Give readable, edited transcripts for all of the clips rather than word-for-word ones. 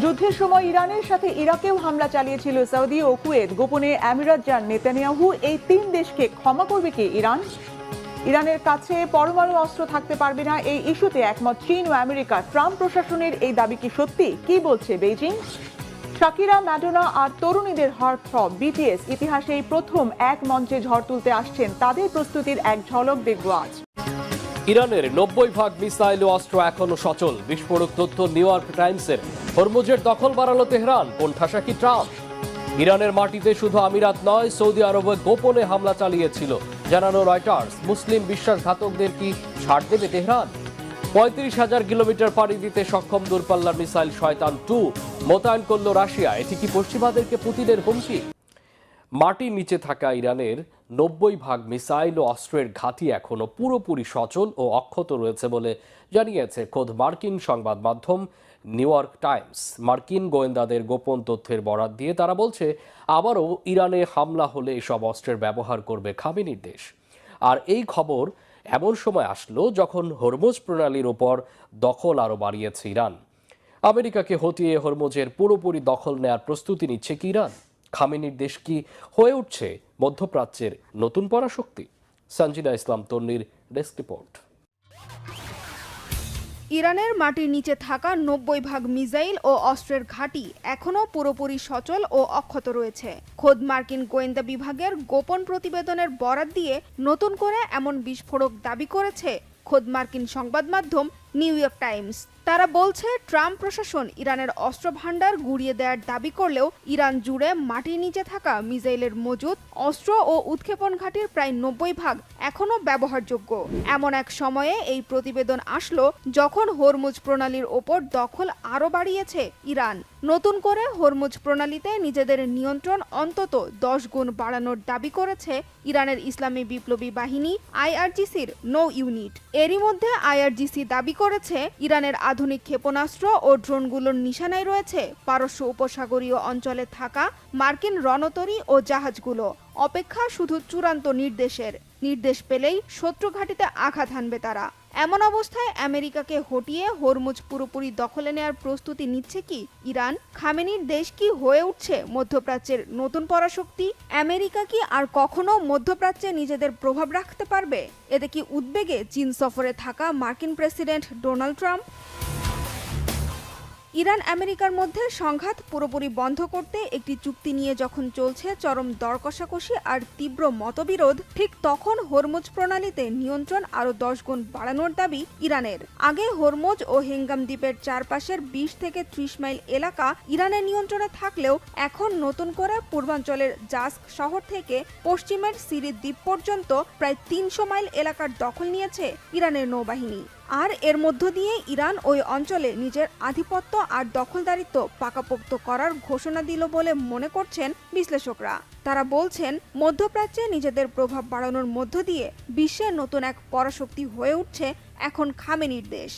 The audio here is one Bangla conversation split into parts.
যুদ্ধের সময় ইরানের সাথে ইরাকেও হামলা চালিয়েছিল সৌদি ও কুয়েত। গোপনে আমিরাত যান নেতানিয়াহু। এই তিন দেশকে ক্ষমা করবে কি ইরান? ইরানের কাছে পরমাণু অস্ত্র থাকতে পারবে না, এই ইস্যুতে একমত চীন ও আমেরিকা। ট্রাম্প প্রশাসনের এই দাবি কি সত্যি? কি বলছে বেইজিং? শাকিরা, ম্যাডোনা আর তরুণীদের হার্টথ্রব বিটিএস ইতিহাসেই প্রথম এক মঞ্চে ঝড় তুলতে আসছেন। তাদের প্রস্তুতির এক ঝলক দেখব আজ। ইরানের 90% মিসাইল ও অস্ত্র এখনো সচল। বিস্ফোরক তথ্য নিউ ইয়র্ক টাইমসের। হরমুজের দখল বাড়ালো তেহরান, কোণঠাসা কি ট্রাম্প? ইরানের মাটিতে শুধু আমিরাত নয়, সৌদি আরবে গোপনে হামলা চালিয়েছিল জানানো রয়টার্স। মুসলিম বিশ্বাসঘাতকদের কি ছাড় দেবে তেহরান? 35,000 কিলোমিটার পাড়ি দিতে সক্ষম দূরপাল্লার মিসাইল শয়তান 2 মোতায়েন করল রাশিয়া। এটি কি পশ্চিমাদেরকে পুতিনের হুমকি? মাটির নিচে থাকা ইরানের 90% মিসাইল ও অস্ত্রের ঘাঁটি এখনো পুরোপুরি সচল ও অক্ষত রয়েছে বলে জানিয়েছে খোদ মার্কিন সংবাদ মাধ্যম নিউ ইয়র্ক টাইমস। মার্কিন গোয়েন্দাদের গোপন তথ্যের বরাত দিয়ে তারা বলছে, আবারও ইরানে হামলা হলে এসব অস্ত্রের ব্যবহার করবে খামেনির দেশ। আর এই খবর এমন সময় আসলো যখন হরমুজ প্রণালীর ওপর দখল আরও বাড়িয়েছে ইরান। আমেরিকাকে হটিয়ে হরমুজের পুরোপুরি দখল নেয়ার প্রস্তুতি নিচ্ছে কি ইরান? খামেনির দেশ কি হয়ে উঠছে মধ্যপ্রাচ্যের নতুন পরাশক্তি? সঞ্জিদা ইসলাম তন্নির ডেস্ক রিপোর্ট। ইরানের মাটির নিচে থাকা 90% মিসাইল ও অস্ত্রের ঘাঁটি এখনও পুরোপুরি সচল ও অক্ষত রয়েছে। খোদ মার্কিন গোয়েন্দা বিভাগের গোপন প্রতিবেদনের বরাত দিয়ে নতুন করে এমন বিস্ফোরক দাবি করেছে খোদ মার্কিন সংবাদ মাধ্যম নিউ ইয়র্ক টাইমস। তারা বলছে, ট্রাম্প প্রশাসন ইরানের অস্ত্র ভান্ডার গুড়িয়ে দেওয়ার দাবি করলেও ইরান জুড়ে মাটির নিচে থাকা মিসাইলের মজুদ, অস্ত্র ও উৎক্ষেপণ ঘাঁটির প্রায় 90% এখনও ব্যবহারযোগ্য। এমন এক সময়ে এই প্রতিবেদন আসলো যখন হরমুজ প্রণালীর ওপর দখল আরও বাড়িয়েছে ইরান। নতুন করে হরমুজ প্রণালীতে নিজেদের নিয়ন্ত্রণ অন্তত 10 গুণ বাড়ানোর দাবি করেছে ইরানের ইসলামী বিপ্লবী বাহিনী আইআরজিসির নৌ ইউনিট। এরই মধ্যে আইআরজিসি দাবি করেছে ইরানের আধুনিক ক্ষেপণাস্ত্র ও ড্রোনগুলোর নিশানায় রয়েছে পারস্য উপসাগরীয় অঞ্চলে থাকা মার্কিন রণতরী ও জাহাজগুলো। অপেক্ষা শুধু চূড়ান্ত নির্দেশ পেলেই শত্রু ঘাঁটিতে আঘাত হানবে তারা। এমন অবস্থায় আমেরিকাকে হটিয়ে হরমুজ পুরোপুরি দখলে নেয়ার প্রস্তুতি নিচ্ছে কি ইরান? খামেনির দেশ কি হয়ে উঠছে মধ্যপ্রাচ্যের নতুন পরাশক্তি? আমেরিকা কি আর কখনো মধ্যপ্রাচ্যে নিজেদের প্রভাব রাখতে পারবে? এতে কি উদ্বেগে চীন সফরে থাকা মার্কিন প্রেসিডেন্ট ডোনাল্ড ট্রাম্প? ইরান আমেরিকার মধ্যে সংঘাত পুরোপুরি বন্ধ করতে একটি চুক্তি নিয়ে যখন চলছে চরম দর কষাকষি আর তীব্র মতবিরোধ, ঠিক তখন হরমুজ প্রণালীতে নিয়ন্ত্রণ আরও 10 গুণ বাড়ানোর দাবি ইরানের। আগে হরমুজ ও হেঙ্গাম দ্বীপের চারপাশের 20 থেকে 30 মাইল এলাকা ইরানের নিয়ন্ত্রণে থাকলেও এখন নতুন করে পূর্বাঞ্চলের জাস্ক শহর থেকে পশ্চিমের সিরিজ দ্বীপ পর্যন্ত প্রায় 300 মাইল এলাকার দখল নিয়েছে ইরানের নৌবাহিনী। আর এর মধ্য দিয়ে ইরান ওই অঞ্চলে নিজের আধিপত্য আর দখলদারিত্ব পাকাপোক্ত করার ঘোষণা দিল বলে মনে করছেন বিশ্লেষকরা। তারা বলছেন, মধ্যপ্রাচ্যে নিজেদের প্রভাব বাড়ানোর মধ্য দিয়ে বিশ্বের নতুন এক পরাশক্তি হয়ে উঠছে এখন খামেনির দেশ।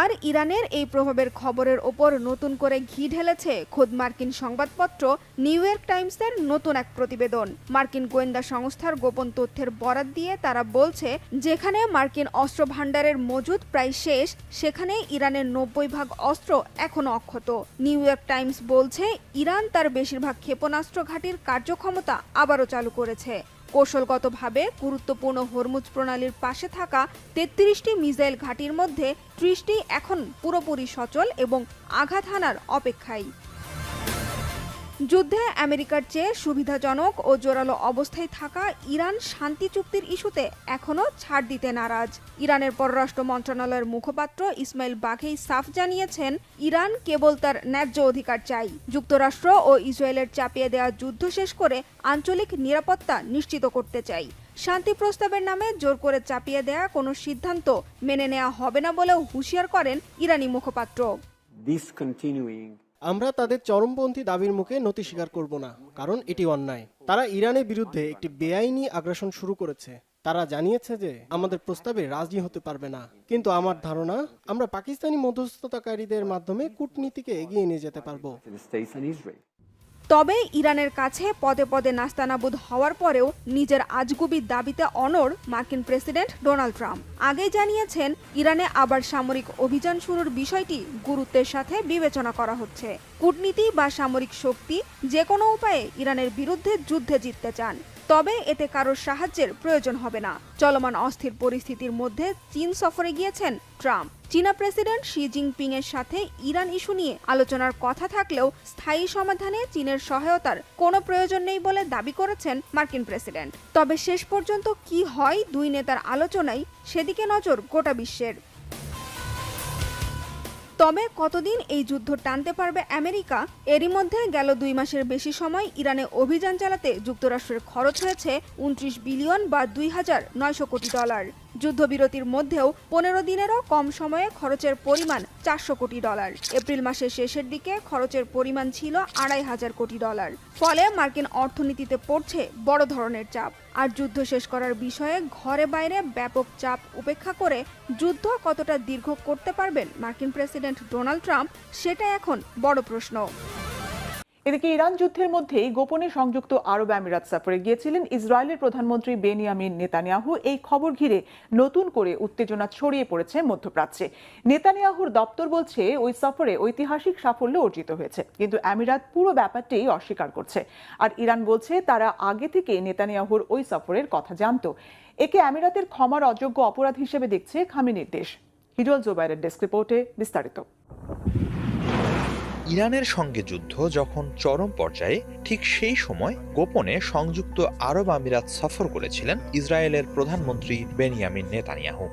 আর ইরানের এই প্রভাবের খবরের ওপর নতুন করে ঘি ঢেলেছে খোদ মার্কিন সংবাদপত্র নিউ ইয়র্ক টাইমসের নতুন এক প্রতিবেদন। মার্কিন গোয়েন্দা সংস্থার গোপন তথ্যের বরাত দিয়ে তারা বলছে, যেখানে মার্কিন অস্ত্র ভান্ডারের মজুদ প্রায় শেষ, সেখানে ইরানের 90% অস্ত্র এখনো অক্ষত। নিউ ইয়র্ক টাইমস বলছে, ইরান তার বেশিরভাগ ক্ষেপণাস্ত্র ঘাঁটির কার্যক্ষমতা আবারও চালু করেছে। কৌশলগতভাবে গুরুত্বপূর্ণ হরমুজ প্রণালীর পাশে থাকা 33টি মিসাইল ঘাঁটির মধ্যে 30টি এখন পুরোপুরি সচল এবং আঘাত হানার অপেক্ষায়। যুদ্ধে আমেরিকার চেয়ে সুবিধাজনক ও জোরালো অবস্থায় থাকা ইরান শান্তি চুক্তির ইস্যুতে এখনও ছাড় দিতে নারাজ। ইরানের পররাষ্ট্র মন্ত্রণালয়ের মুখপাত্র ইসমাইল বাঘেই সাফ জানিয়েছেন, ইরান কেবল তার ন্যায্য অধিকার চাই। যুক্তরাষ্ট্র ও ইসরায়েলের চাপিয়ে দেওয়া যুদ্ধ শেষ করে আঞ্চলিক নিরাপত্তা নিশ্চিত করতে চাই। শান্তি প্রস্তাবের নামে জোর করে চাপিয়ে দেয়া কোনো সিদ্ধান্ত মেনে নেওয়া হবে না বলেও হুঁশিয়ার করেন ইরানি মুখপাত্র। আমরা তাদের চরমপন্থী দাবির মুখে নতি স্বীকার করব না, কারণ এটি অন্যায়। তারা ইরানের বিরুদ্ধে একটি বেআইনি আগ্রাসন শুরু করেছে। তারা জানিয়েছে যে আমাদের প্রস্তাবে রাজি হতে পারবে না, কিন্তু আমার ধারণা আমরা পাকিস্তানি মধ্যস্থতাকারীদের মাধ্যমে কূটনীতিকে এগিয়ে নিয়ে যেতে পারব। তবে ইরানের কাছে পদে পদে নাস্তানাবুদ হওয়ার পরেও নিজের আজগুবি দাবিতে অনড় মার্কিন প্রেসিডেন্ট ডোনাল্ড ট্রাম্প আগেই জানিয়েছেন ইরানে আবার সামরিক অভিযান শুরুর বিষয়টি গুরুত্বের সাথে বিবেচনা করা হচ্ছে। কূটনীতি বা সামরিক শক্তি যে কোনো উপায়ে ইরানের বিরুদ্ধে যুদ্ধে জিততে চান, তবে এতে কারোর সাহায্যের প্রয়োজন হবে না। চলমান অস্থির পরিস্থিতির মধ্যে চীন সফরে গিয়েছেন ট্রাম্প। চীনা প্রেসিডেন্ট শি জিনপিং এর সাথে ইরান ইস্যু নিয়ে আলোচনার কথা থাকলেও স্থায়ী সমাধানে চীনের সহায়তার কোনো প্রয়োজন নেই বলে দাবি করেছেন মার্কিন প্রেসিডেন্ট। তবে শেষ পর্যন্ত কি হয় দুই নেতার আলোচনায়, সেদিকে নজর গোটা বিশ্বের। তবে কতদিন এই যুদ্ধ টানতে পারবে আমেরিকা? এরই মধ্যে গেল 2 মাসের বেশি সময় ইরানে অভিযান চালাতে যুক্তরাষ্ট্রের খরচ হয়েছে 29 বিলিয়ন বা $2,900 কোটি। যুদ্ধবিরতির মধ্যেও 15 দিনেরও কম সময়ে খরচের পরিমাণ $400 কোটি। এপ্রিল মাসের শেষের দিকে খরচের পরিমাণ ছিল $2,500 কোটি। ফলে মার্কিন অর্থনীতিতে পড়ছে বড় ধরনের চাপ। আর যুদ্ধ শেষ করার বিষয়ে ঘরে বাইরে ব্যাপক চাপ উপেক্ষা করে যুদ্ধ কতটা দীর্ঘ করতে পারবেন মার্কিন প্রেসিডেন্ট ডোনাল্ড ট্রাম্প, সেটা এখন বড় প্রশ্ন। এদিকে ইরান যুদ্ধের মধ্যেই গোপনে সংযুক্ত আরব আমিরাত সফরে গিয়েছিলেন ইসরায়েলের প্রধানমন্ত্রী বেনিয়ামিন নেতানিয়াহু। এই খবর ঘিরে নতুন করে উত্তেজনা ছড়িয়ে পড়েছে মধ্যপ্রাচ্যে। নেতানিয়াহুর দপ্তর বলছে ওই সফরে ঐতিহাসিক সাফল্য অর্জিত হয়েছে, কিন্তু আমিরাত পুরো ব্যাপারটি অস্বীকার করছে। আর ইরান বলছে তারা আগে থেকে নেতানিয়াহুর ওই সফরের কথা জানতো। একে আমিরাতের ক্ষমার অযোগ্য অপরাধ হিসেবে দেখছে খামেনির দেশ। হিজল জোবাইরের ডেস্ক রিপোর্টে বিস্তারিত। ইরানের সঙ্গে যুদ্ধ যখন চরম পর্যায়ে, ঠিক সেই সময় গোপনে সংযুক্ত আরব আমিরাত সফর করেছিলেন ইসরায়েলের প্রধানমন্ত্রী বেনিয়ামিন নেতানিয়াহু।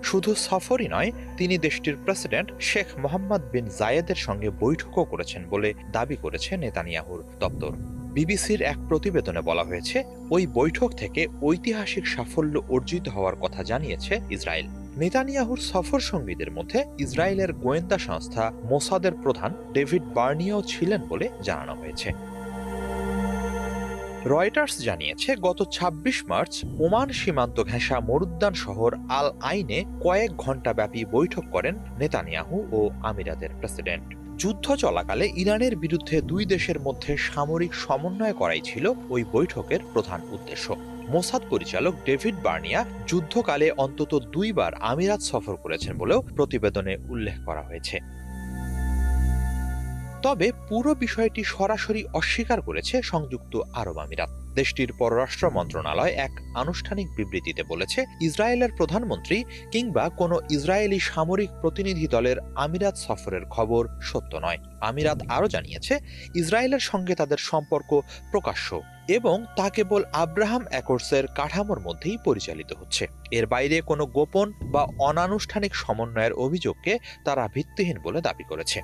শুধু সফরই নয়, তিনি দেশটির প্রেসিডেন্ট শেখ মোহাম্মদ বিন জায়েদের সঙ্গে বৈঠকও করেছেন বলে দাবি করেছে নেতানিয়াহুর দপ্তর। বিবিসির এক প্রতিবেদনে বলা হয়েছে, ওই বৈঠক থেকে ঐতিহাসিক সাফল্য অর্জিত হওয়ার কথা জানিয়েছে ইসরায়েল। নেতানিয়াহুর সফর সঙ্গীদের মধ্যে ইসরায়েলের গোয়েন্দা সংস্থা মোসাদের প্রধান ডেভিড বার্নিও ছিলেন বলে জানানো হয়েছে। রয়টার্স জানিয়েছে, গত 26 মার্চ ওমান সীমান্ত ঘেঁষা মরুদ্যান শহর আল আইনে কয়েক ঘণ্টা ব্যাপী বৈঠক করেন নেতানিয়াহু ও আমিরাতের প্রেসিডেন্ট। যুদ্ধ চলাকালে ইরানের বিরুদ্ধে দুই দেশের মধ্যে সামরিক সমন্বয় করাই ছিল ওই বৈঠকের প্রধান উদ্দেশ্য। মোসাদ পরিচালক ডেভিড বার্নিয়া যুদ্ধকালে অন্তত 2 বার আমিরাত সফর করেছেন বলেও প্রতিবেদনে উল্লেখ করা হয়েছে। তবে পুরো বিষয়টি সরাসরি অস্বীকার করেছে সংযুক্ত আরব আমিরাত। দেশটির পররাষ্ট্র মন্ত্রণালয় এক আনুষ্ঠানিক বিবৃতিতে বলেছে, ইসরায়েলের প্রধানমন্ত্রী কিংবা কোনো ইসরায়েলি সামরিক প্রতিনিধি দলের আমিরাত সফরের খবর সত্য নয়। আমিরাত আরও জানিয়েছে, ইসরায়েলের সঙ্গে তাদের সম্পর্ক প্রকাশ্য এবং তা কেবল আব্রাহাম অ্যাকর্ডসের কাঠামোর মধ্যেই পরিচালিত হচ্ছে। এর বাইরে কোনো গোপন বা অনানুষ্ঠানিক সমন্বয়ের অভিযোগকে তারা ভিত্তিহীন বলে দাবি করেছে।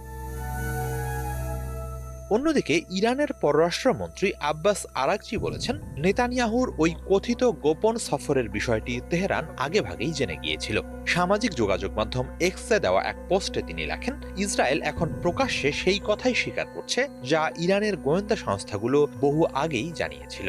অন্যদিকে ইরানের পররাষ্ট্রমন্ত্রী আব্বাস আরাকচি বলেছেন, নেতানিয়াহুর ওই কথিত গোপন সফরের বিষয়টি তেহরান আগেভাগেই জেনে গিয়েছিল। সামাজিক যোগাযোগ মাধ্যম এক্সে দেওয়া এক পোস্টে তিনি লেখেন, ইসরায়েল এখন প্রকাশ্যে সেই কথাই স্বীকার করছে যা ইরানের গোয়েন্দা সংস্থাগুলো বহু আগেই জানিয়েছিল।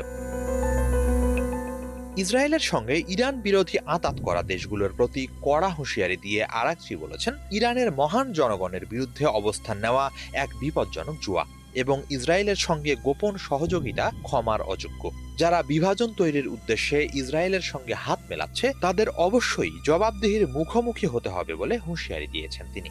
ইসরায়েলের সঙ্গে ইরান বিরোধী আঁতাত করা দেশগুলোর প্রতি কড়া হুঁশিয়ারি দিয়ে আরাকচি বলেছেন, ইরানের মহান জনগণের বিরুদ্ধে অবস্থান নেওয়া এক বিপজ্জনক জুয়া এবং ইসরায়েলের সঙ্গে গোপন সহযোগিতা ক্ষমার অযোগ্য। যারা বিভাজন তৈরির উদ্দেশ্যে ইসরায়েলের সঙ্গে হাত মেলাচ্ছে তাদের অবশ্যই জবাবদিহির মুখোমুখি হতে হবে বলে হুঁশিয়ারি দিয়েছেন তিনি।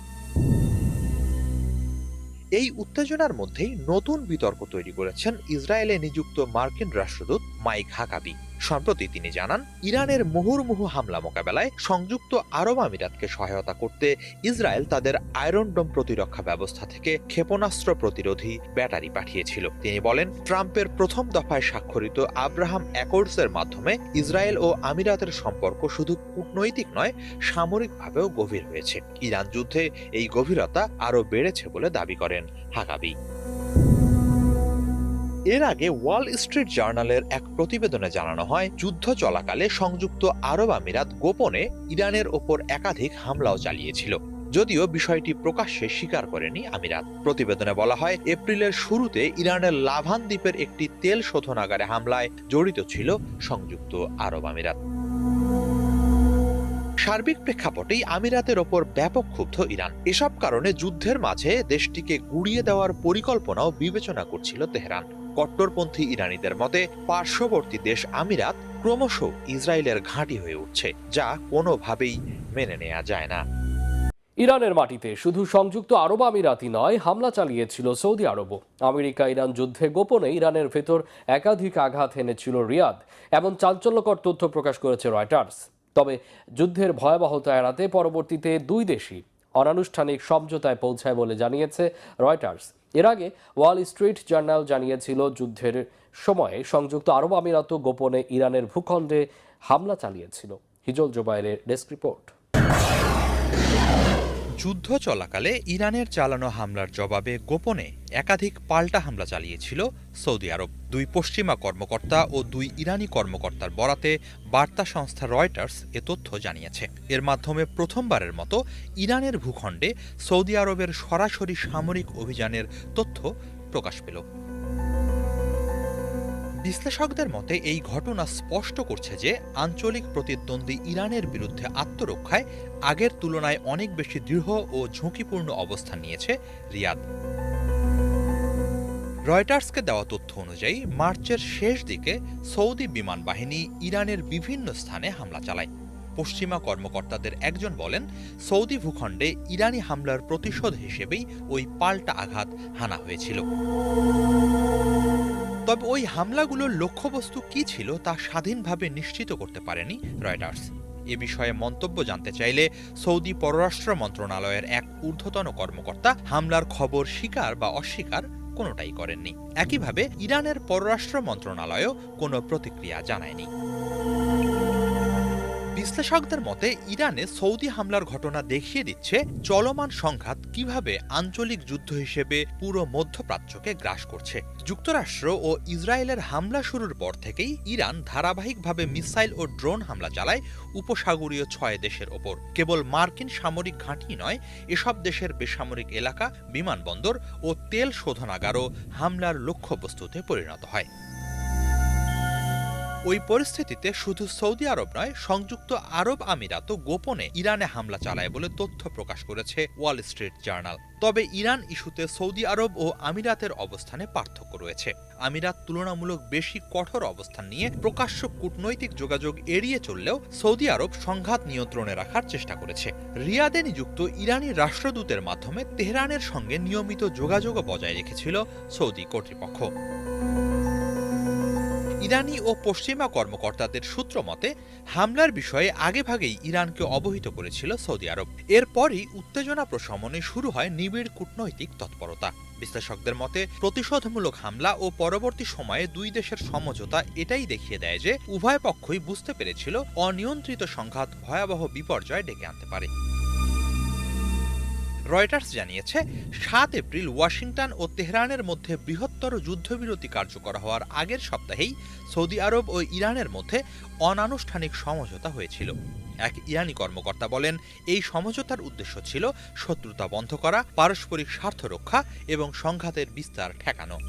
এই উত্তেজনার মধ্যেই নতুন বিতর্ক তৈরি করেছেন ইসরায়েলে নিযুক্ত মার্কিন রাষ্ট্রদূত মাইক হাকাবি। সম্প্রতি তিনি জানান, ইরানের মুহুর্মুহু হামলা মোকাবেলায় সংযুক্ত আরব আমিরাতকে সহায়তা করতে ইসরায়েল তাদের আয়রন ডোম প্রতিরক্ষা ব্যবস্থা থেকে ক্ষেপণাস্ত্র প্রতিরোধী ব্যাটারি পাঠিয়েছিল। তিনি বলেন, ট্রাম্পের প্রথম দফায় স্বাক্ষরিত আব্রাহাম অ্যাকর্ডসের মাধ্যমে ইসরায়েল ও আমিরাতের সম্পর্ক শুধু কূটনৈতিক নয়, সামরিকভাবেও গভীর হয়েছে। ইরান যুদ্ধে এই গভীরতা আরও বেড়েছে বলে দাবি করেন হাকাবি। এর আগে ওয়াল স্ট্রিট জার্নালের এক প্রতিবেদনে জানানো হয়, যুদ্ধ চলাকালে সংযুক্ত আরব আমিরাত গোপনে ইরানের ওপর একাধিক হামলাও চালিয়েছিল, যদিও বিষয়টি প্রকাশ্যে স্বীকার করেনি আমিরাত। প্রতিবেদনে বলা হয়, এপ্রিলের শুরুতে ইরানের লাভান দ্বীপের একটি তেল শোধনাগারে হামলায় জড়িত ছিল সংযুক্ত আরব আমিরাত। সার্বিক প্রেক্ষাপটেই আমিরাতের ওপর ব্যাপক ক্ষুব্ধ ইরান। এসব কারণে যুদ্ধের মাঝে দেশটিকে গুড়িয়ে দেওয়ার পরিকল্পনাও বিবেচনা করছিল তেহরান। কট্টরপন্থী ইরানিদের মতে পার্শ্ববর্তী দেশ আমিরাত ক্রমশ ইসরায়েলের ঘাঁটি হয়ে উঠছে, যা কোনোভাবেই মেনে নেওয়া যায় না। ইরানের মাটিতে শুধু সংযুক্ত আরব আমিরাতই নয়, হামলা চালিয়েছিল সৌদি আরবও। আমেরিকা ইরান যুদ্ধে গোপনে ইরানের ভেতর একাধিক আঘাত এনেছিল রিয়াদ, এমন চাঞ্চল্যকর তথ্য প্রকাশ করেছে রয়টার্স। তবে যুদ্ধের ভয়াবহতা এড়াতে পরবর্তীতে দুই দেশই অনানুষ্ঠানিক সমঝোতায় পৌঁছায় বলে জানিয়েছে রয়টার্স। এর আগে ওয়াল স্ট্রিট জার্নাল জানিয়েছিল যুদ্ধের সময়ে সংযুক্ত আরব আমিরাতও গোপনে ইরানের ভূখণ্ডে হামলা চালিয়েছিল। হিজল জোবায়েরের ডেস্ক রিপোর্ট। যুদ্ধ চলাকালে ইরানের চালানো হামলার জবাবে গোপনে একাধিক পাল্টা হামলা চালিয়েছিল সৌদি আরব। দুই পশ্চিমা কর্মকর্তা ও দুই ইরানি কর্মকর্তার বরাতে বার্তা সংস্থা রয়টার্স এ তথ্য জানিয়েছে। এর মাধ্যমে প্রথমবারের মতো ইরানের ভূখণ্ডে সৌদি আরবের সরাসরি সামরিক অভিযানের তথ্য প্রকাশ পেল। বিশ্লেষকদের মতে এই ঘটনা স্পষ্ট করছে যে আঞ্চলিক প্রতিদ্বন্দ্বী ইরানের বিরুদ্ধে আত্মরক্ষায় আগের তুলনায় অনেক বেশি দৃঢ় ও ঝুঁকিপূর্ণ অবস্থান নিয়েছে রিয়াদ। রয়টার্সকে দেওয়া তথ্য অনুযায়ী মার্চের শেষ দিকে সৌদি বিমান বাহিনী ইরানের বিভিন্ন স্থানে হামলা চালায়। পশ্চিমা কর্মকর্তাদের একজন বলেন, সৌদি ভূখণ্ডে ইরানি হামলার প্রতিশোধ হিসেবেই ওই পাল্টা আঘাত হানা হয়েছিল। তবে ওই হামলাগুলোর লক্ষ্যবস্তু কি ছিল তা স্বাধীনভাবে নিশ্চিত করতে পারেনি রয়টার্স। এ বিষয়ে মন্তব্য জানতে চাইলে সৌদি পররাষ্ট্র মন্ত্রণালয়ের এক ঊর্ধ্বতন কর্মকর্তা হামলার খবর স্বীকার বা অস্বীকার কোনোটাই করেননি। একইভাবে ইরানের পররাষ্ট্র মন্ত্রণালয়ও কোনো প্রতিক্রিয়া জানায়নি। বিশ্লেষকদের মতে ইরানে সৌদি হামলার ঘটনা দেখিয়ে দিচ্ছে চলমান সংঘাত কিভাবে আঞ্চলিক যুদ্ধ হিসেবে পুরো মধ্যপ্রাচ্যকে গ্রাস করছে। যুক্তরাষ্ট্র ও ইসরায়েলের হামলা শুরুর পর থেকেই ইরান ধারাবাহিকভাবে মিসাইল ও ড্রোন হামলা চালায় উপসাগরীয় 6 দেশের ওপর। কেবল মার্কিন সামরিক ঘাঁটি নয়, এসব দেশের বেসামরিক এলাকা, বিমানবন্দর ও তেল শোধনাগারও হামলার লক্ষ্যবস্তুতে পরিণত হয়। ওই পরিস্থিতিতে শুধু সৌদি আরব নয়, সংযুক্ত আরব আমিরাতও গোপনে ইরানে হামলা চালায় বলে তথ্য প্রকাশ করেছে ওয়াল স্ট্রিট জার্নাল। তবে ইরান ইস্যুতে সৌদি আরব ও আমিরাতের অবস্থানে পার্থক্য রয়েছে। আমিরাত তুলনামূলক বেশি কঠোর অবস্থান নিয়ে প্রকাশ্য কূটনৈতিক যোগাযোগ এড়িয়ে চললেও সৌদি আরব সংঘাত নিয়ন্ত্রণে রাখার চেষ্টা করেছে। রিয়াদে নিযুক্ত ইরানি রাষ্ট্রদূতের মাধ্যমে তেহরানের সঙ্গে নিয়মিত যোগাযোগও বজায় রেখেছিল সৌদি কর্তৃপক্ষ। ইরানি ও পশ্চিমা কর্মকর্তাদের সূত্র মতে হামলার বিষয়ে আগেভাগেই ইরানকে অবহিত করেছিল সৌদি আরব। এরপরই উত্তেজনা প্রশমনে শুরু হয় নিবিড় কূটনৈতিক তৎপরতা। বিশ্লেষকদের মতে প্রতিশোধমূলক হামলা ও পরবর্তী সময়ে দুই দেশের সমঝোতা এটাই দেখিয়ে দেয় যে উভয় পক্ষই বুঝতে পেরেছিল অনিয়ন্ত্রিত সংঘাত ভয়াবহ বিপর্যয় ডেকে আনতে পারে। রয়টার্স জানিয়েছে 7 এপ্রিল ওয়াশিংটন ও তেহরানের মধ্যে বৃহত্তর যুদ্ধবিরতি কার্যকর হওয়ার আগের সপ্তাহেই সৌদি আরব ও ইরানের মধ্যে অনানুষ্ঠানিক সমঝোতা হয়েছিল। এক ইরানি কর্মকর্তা বলেন, এই সমঝোতার উদ্দেশ্য ছিল শত্রুতা বন্ধ করা, পারস্পরিক স্বার্থ রক্ষা এবং সংঘাতের বিস্তার ঠেকানো।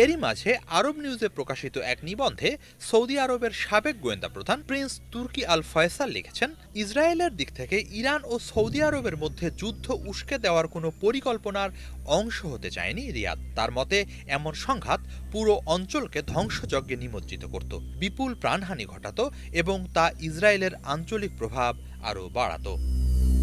এরই মাঝে আরব নিউজে প্রকাশিত এক নিবন্ধে সৌদি আরবের সাবেক গোয়েন্দা প্রধান প্রিন্স তুর্কি আল ফয়সাল লিখেছেন, ইসরায়েলের দিক থেকে ইরান ও সৌদি আরবের মধ্যে যুদ্ধ উস্কে দেওয়ার কোনো পরিকল্পনার অংশ হতে চায়নি রিয়াদ। তার মতে এমন সংঘাত পুরো অঞ্চলকে ধ্বংসযজ্ঞে নিমজ্জিত করত, বিপুল প্রাণহানি ঘটাত এবং তা ইসরায়েলের আঞ্চলিক প্রভাব আরও বাড়াত।